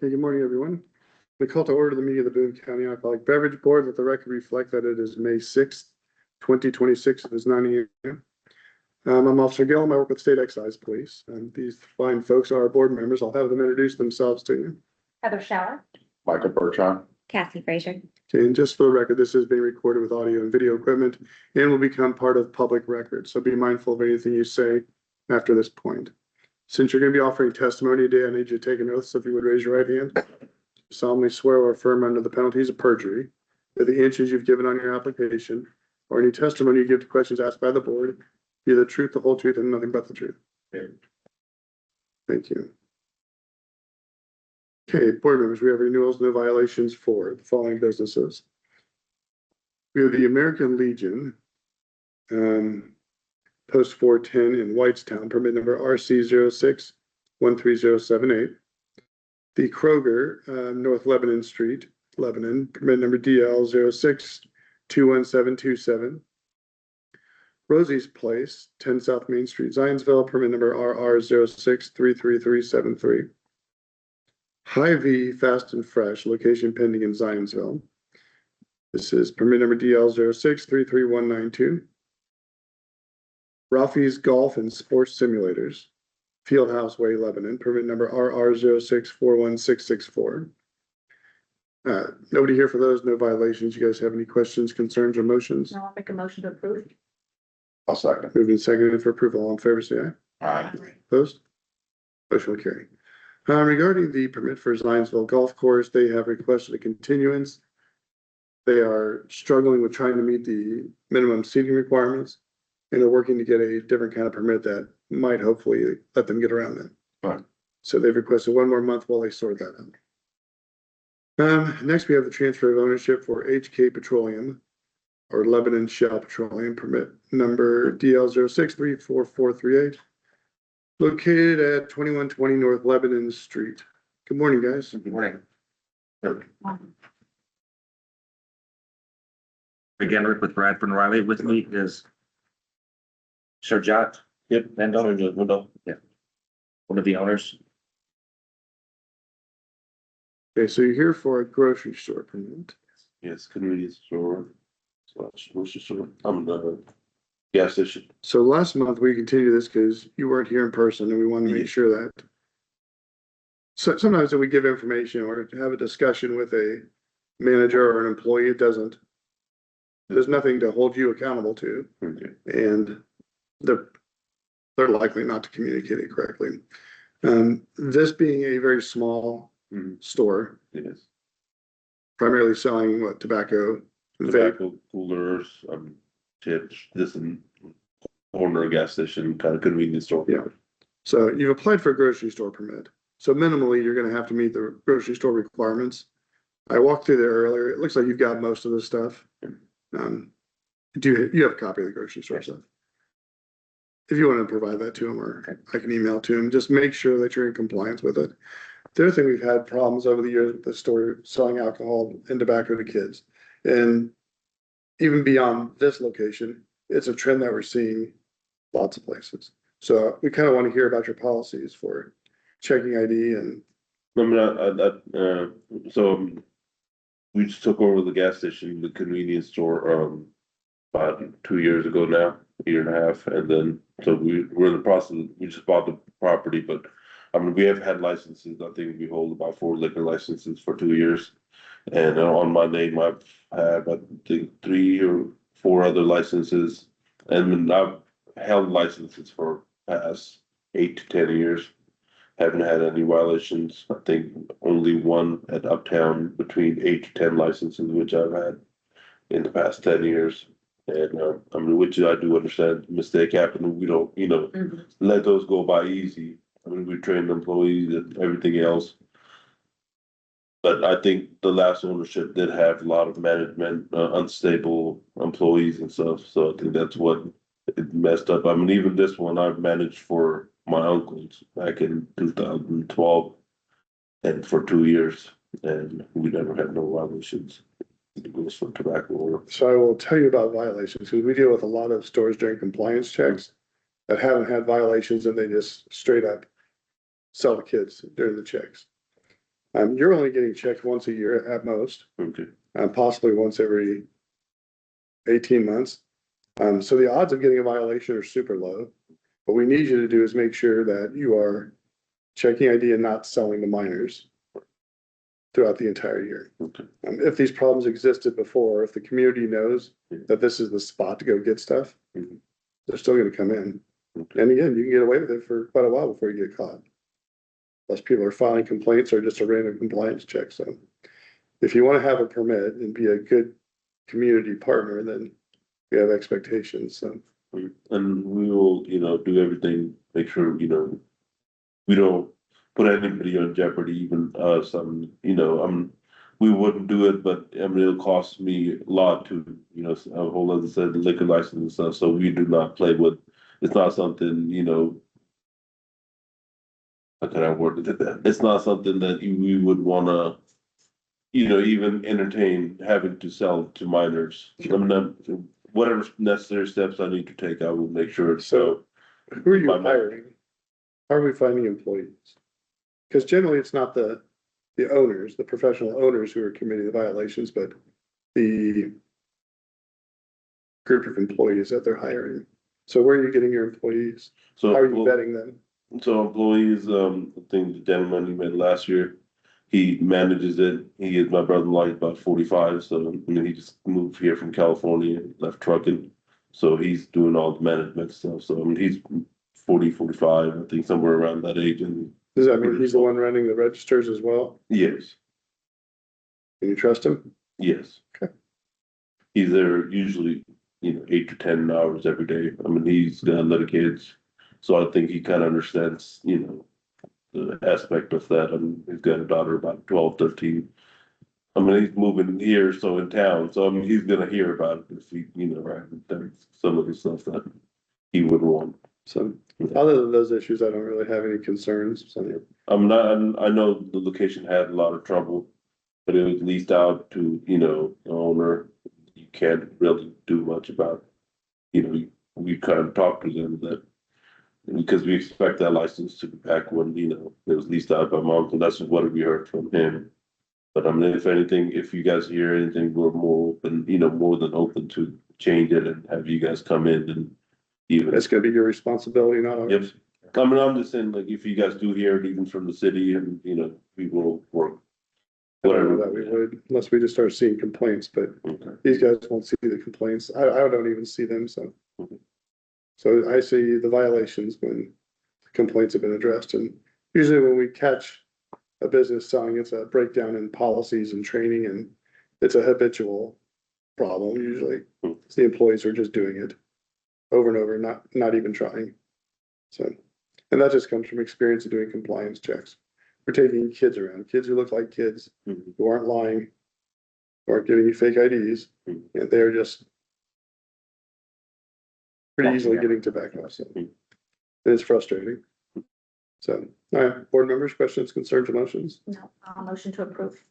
Okay, good morning, everyone. We call to order the meeting of the Boone County Alcoholic Beverage Board. Let the record reflect that it is May 6th, 2026. It is 9 a.m. I'm Officer Gillum. I work with State Excise Police. And these fine folks are our board members. I'll have them introduce themselves to you. Heather Shower. Michael Bertrand. Kathy Frazier. Okay, and just for the record, this is being recorded with audio and video equipment and will become part of public record. So be mindful of anything you say after this point. Since you're going to be offering testimony today, I need you to take an oath. So if you would raise your right hand. Solemnly swear or affirm under the penalties of perjury that the answers you've given on your application or any testimony you give to questions asked by the board be the truth, the whole truth, and nothing but the truth. Yeah. Thank you. Okay, board members, we have renewals, no violations for the following businesses. We have the American Legion, post 410 in Whitestown, permit number RC 06-13078. The Kroger, North Lebanon Street, Lebanon, permit number DL 06-21727. Rosie's Place, 10 South Main Street, Zionsville, permit number RR 06-33373. Hy-Vee Fast and Fresh, location pending in Zionsville. This is permit number DL 06-33192. Ralphie's Golf and Sports Simulators, Fieldhouse Way, Lebanon, permit number RR 06-41664. Nobody here for those, no violations. You guys have any questions, concerns, or motions? I'll make a motion to approve. I'll second. Moved and seconded for approval. All in favor, say aye. Aye. Opposed? Motion will carry. Regarding the permit for Zionsville Golf Course, they have requested a continuance. They are struggling with trying to meet the minimum seating requirements, and they're working to get a different kind of permit that might hopefully let them get around that. Fine. So they've requested one more month while they sort that out. Next, we have the transfer of ownership for HK Petroleum or Lebanon Shell Petroleum, permit number DL 06-34438, located at 2120 North Lebanon Street. Good morning, guys. Good morning. Again, work with Bradford and Riley. With me is Sir Jot. Yep, and owner, yeah. One of the owners. Okay, so you're here for a grocery store permit. Yes, convenience store. Grocery store. I'm the gas station. So last month we continued this because you weren't here in person and we wanted to make sure that. So sometimes if we give information or have a discussion with a manager or an employee, it there's nothing to hold you accountable to. Okay. And they're likely not to communicate it correctly. This being a very small store, Yes. primarily selling tobacco, vape. Tobacco coolers, chips, this and corner gas station, kind of convenience store. Yeah. So you've applied for a grocery store permit. So minimally, you're gonna have to meet the grocery store requirements. I walked through there earlier. It looks like you've got most of the stuff. You have a copy of the grocery store stuff? If you want to provide that to them, or I can email to them, just make sure that you're in compliance with it. The other thing, we've had problems over the years with the store selling alcohol and tobacco to kids. And even beyond this location, it's a trend that we're seeing lots of places. So we kind of want to hear about your policies for checking ID and. We just took over the gas station, the convenience store, about 2 years ago now, a year and a half, and then, so we're in the process, we just bought the property, but we have had licenses. I think we hold about 4 liquor licenses for 2 years. And on my name, I've had, I think, 3 or 4 other licenses, and I've held licenses for past 8 to 10 years. Haven't had any violations. I think only one at Uptown between 8 to 10 licenses, which I've had in the past 10 years. And which I do understand mistake happened. We don't, let those go by easy. We train employees and everything else. But I think the last ownership did have a lot of management, unstable employees and stuff. So I think that's what it messed up. Even this one I've managed for my uncles back in 2012 and for 2 years, and we never had no violations. It goes for tobacco or. So I will tell you about violations, because we deal with a lot of stores during compliance checks that haven't had violations and they just straight up sell to kids during the checks. You're only getting checked once a year at most, Okay, possibly once every 18 months. So the odds of getting a violation are super low. What we need you to do is make sure that you are checking ID and not selling to minors throughout the entire year. okay. If these problems existed before, if the community knows that this is the spot to go get stuff, Mhm. they're still gonna come in. Okay. And again, you can get away with it for quite a while before you get caught. Less people are filing complaints or just a random compliance check, so. If you wanna have a permit and be a good community partner, then we have expectations, so. And we will, do everything, make sure, we don't put anybody on jeopardy, even us, we wouldn't do it, but I mean, it'll cost me a lot to, a whole other set of liquor license and stuff, so we do not play with, it's not something, how can I word it? It's not something that we would wanna, even entertain having to sell to minors. I mean, whatever necessary steps I need to take, I will make sure, so. Who are you My- hiring? How are we finding employees? Because generally, it's not the owners, the professional owners who are committing the violations, but the group of employees that they're hiring. So where are you getting your employees? So. How are you vetting them? So employees, I think the gentleman you met last year, he manages it. He is my brother-in-law, he's about 45, so I mean, he just moved here from California, left trucking. So he's doing all the management stuff. So I mean, he's 40, 45, I think somewhere around that age. And Does that mean he's the one running the registers as well? yes, Can you trust him? yes. Okay. He's there usually, 8 to 10 hours every day. I mean, he's got little kids. So I think he kind of understands, the aspect of that. And he's got a daughter about 12, 13. I mean, he's moving here, so in town, so I mean, he's gonna hear about it if he, right, there's some of the stuff that he would want. So other than those issues, I don't really have any concerns. So I'm not, I know the location had a lot of trouble, but it was leased out to, the owner. You can't really do much about, we kind of talked to them that because we expect that license to be back when, it was leased out by mom, and that's what we heard from him. But I mean, if anything, if you guys hear anything, we're more open, more than open to change it and have you guys come in and even. it's gonna be your responsibility, not Yep. ours. I mean, I'm just saying, like, if you guys do hear it even from the city and, we will work. I don't know Whatever. that we would, unless we just start seeing complaints, but Okay. these guys won't see the complaints. I don't even see them, so. Mhm. So I see the violations when complaints have been addressed, and usually when we catch a business selling, it's a breakdown in policies and training, and it's a habitual problem usually. It's the employees are just doing it over and over, not even trying. So, and that just comes from experience of doing compliance checks. We're taking kids around, kids who look like kids, Mhm. who aren't lying, who aren't giving you fake IDs, Mhm. and they're just pretty easily getting tobacco, so. Mhm. It's frustrating. So, all right, board members, questions, concerns, or motions? No, I'll motion to approve.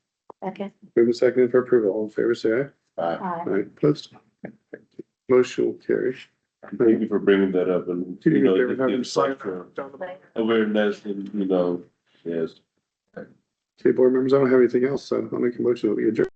Second. Moving second for approval, all in favor, say aye. Aye. Aye, opposed? Motion will carry. Thank you for bringing that up and, They it would have them gives sign extra down the bottom. awareness and, yes. Okay, board members, I don't have anything else, so I'll make a motion that we adjourn.